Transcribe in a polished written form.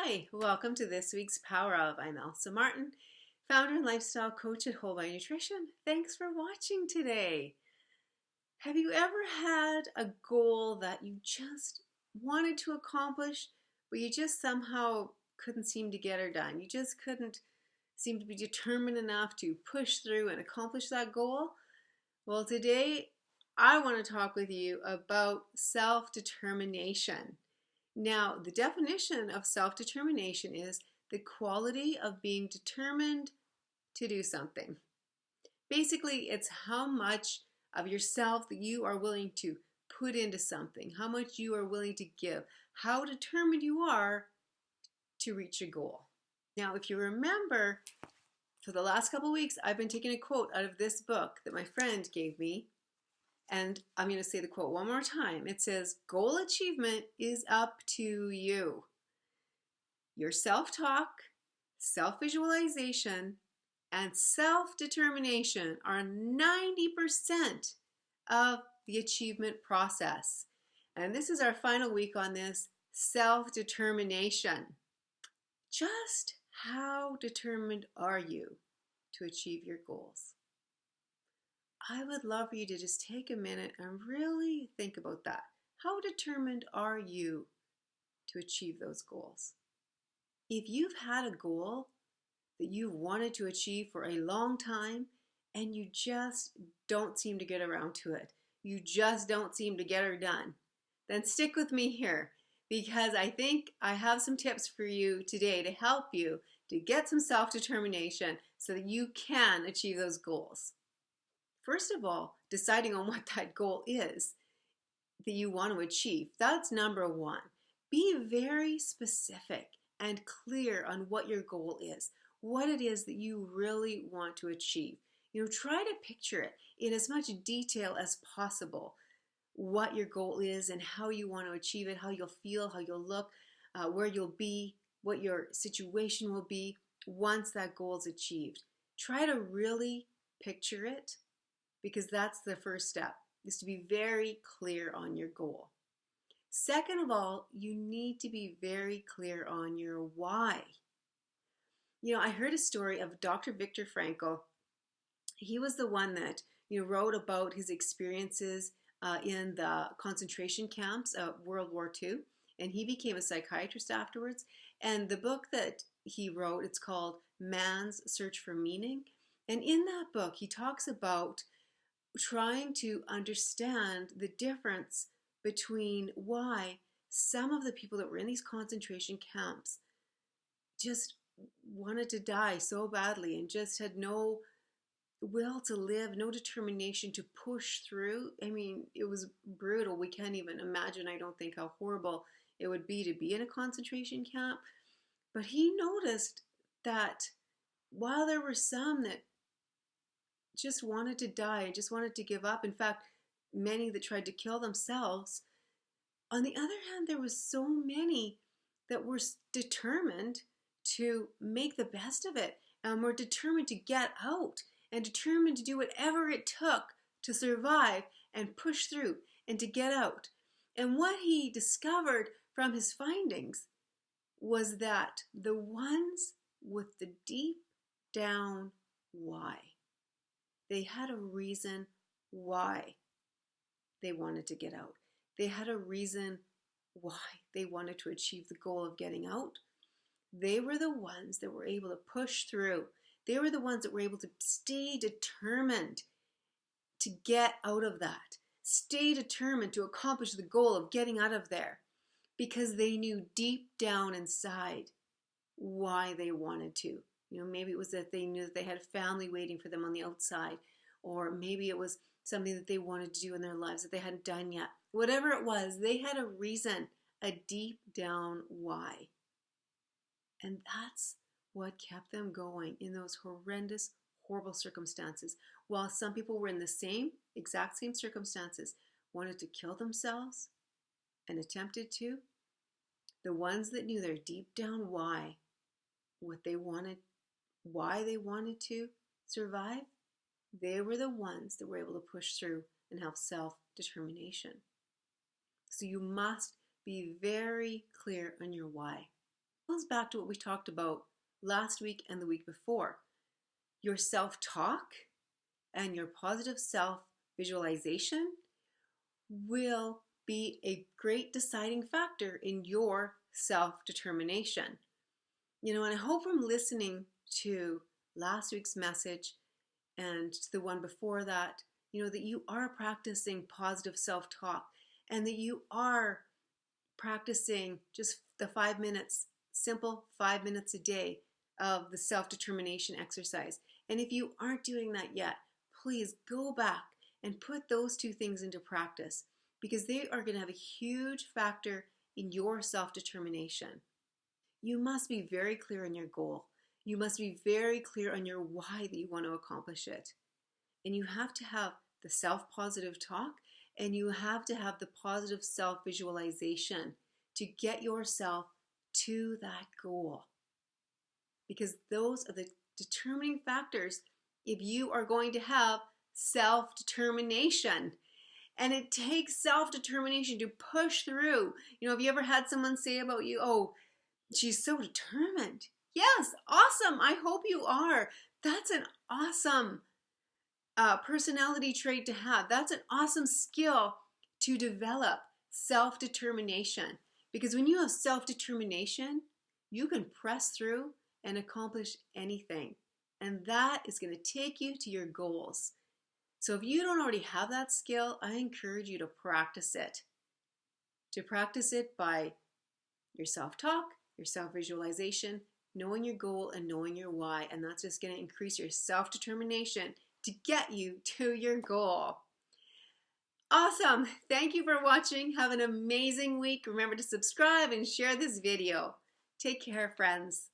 Hi, welcome to this week's Power Of. I'm Elsa Martin, founder and lifestyle coach at Whole Body Nutrition. Thanks for watching today. Have you ever had a goal that you just wanted to accomplish, but you just somehow couldn't seem to get her done? You just couldn't seem to be determined enough to push through and accomplish that goal? Well, today I want to talk with you about self-determination. Now, the definition of self-determination is the quality of being determined to do something. Basically, it's how much of yourself that you are willing to put into something, how much you are willing to give, how determined you are to reach a goal. Now, if you remember, for the last couple of weeks, I've been taking a quote out of this book that my friend gave me. And I'm going to say the quote one more time. It says, goal achievement is up to you. Your self-talk, self-visualization, and self-determination are 90% of the achievement process. And this is our final week on this self-determination. Just how determined are you to achieve your goals? I would love for you to just take a minute and really think about that. How determined are you to achieve those goals? If you've had a goal that you've wanted to achieve for a long time and you just don't seem to get around to it, you just don't seem to get her done, then stick with me here because I think I have some tips for you today to help you to get some self-determination so that you can achieve those goals. First of all, deciding on what that goal is that you want to achieve. That's number one. Be very specific and clear on what your goal is, what it is that you really want to achieve. Try to picture it in as much detail as possible, what your goal is and how you want to achieve it, how you'll feel, how you'll look, where you'll be, what your situation will be once that goal is achieved. Try to really picture it, because that's the first step, is to be very clear on your goal. Second of all, you need to be very clear on your why. I heard a story of Dr. Viktor Frankl. He was the one that wrote about his experiences in the concentration camps of World War II, and he became a psychiatrist afterwards. And the book that he wrote, it's called Man's Search for Meaning. And in that book, he talks about trying to understand the difference between why some of the people that were in these concentration camps just wanted to die so badly and just had no will to live, no determination to push through. I mean, it was brutal. We can't even imagine, I don't think, how horrible it would be to be in a concentration camp. But he noticed that while there were some that just wanted to die, just wanted to give up. In fact, many that tried to kill themselves. On the other hand, there was so many that were determined to make the best of it and were determined to get out and determined to do whatever it took to survive and push through and to get out. And what he discovered from his findings was that the ones with the deep down why, they had a reason why they wanted to get out. They had a reason why they wanted to achieve the goal of getting out. They were the ones that were able to push through. They were the ones that were able to stay determined to get out of that. Stay determined to accomplish the goal of getting out of there because they knew deep down inside why they wanted to. Maybe it was that they knew that they had a family waiting for them on the outside, or maybe it was something that they wanted to do in their lives that they hadn't done yet. Whatever it was, they had a reason, a deep down why. And that's what kept them going in those horrendous, horrible circumstances. While some people were in the exact same circumstances, wanted to kill themselves and attempted to, the ones that knew their deep down why, what they wanted, why they wanted to survive, they were the ones that were able to push through and have self-determination. So you must be very clear on your why. goes back to what we talked about last week and the week before. Your self-talk and your positive self-visualization will be a great deciding factor in your self-determination. And I hope from listening to last week's message and the one before that, that you are practicing positive self-talk and that you are practicing just the 5 minutes, simple 5 minutes a day of the self-determination exercise. And if you aren't doing that yet, please go back and put those two things into practice, because they are going to have a huge factor in your self-determination. You must be very clear on your goal. You must be very clear on your why that you want to accomplish it. And you have to have the self-positive talk, and you have to have the positive self-visualization to get yourself to that goal. Because those are the determining factors if you are going to have self-determination. And it takes self-determination to push through. Have you ever had someone say about you, oh, she's so determined? Yes, awesome. I hope you are. That's an awesome personality trait to have. That's an awesome skill to develop, self-determination. Because when you have self-determination, you can press through and accomplish anything. And that is going to take you to your goals. So if you don't already have that skill, I encourage you to practice it. To practice it by your self-talk, your self-visualization, knowing your goal and knowing your why. And that's just going to increase your self-determination to get you to your goal. Awesome. Thank you for watching. Have an amazing week. Remember to subscribe and share this video. Take care, friends.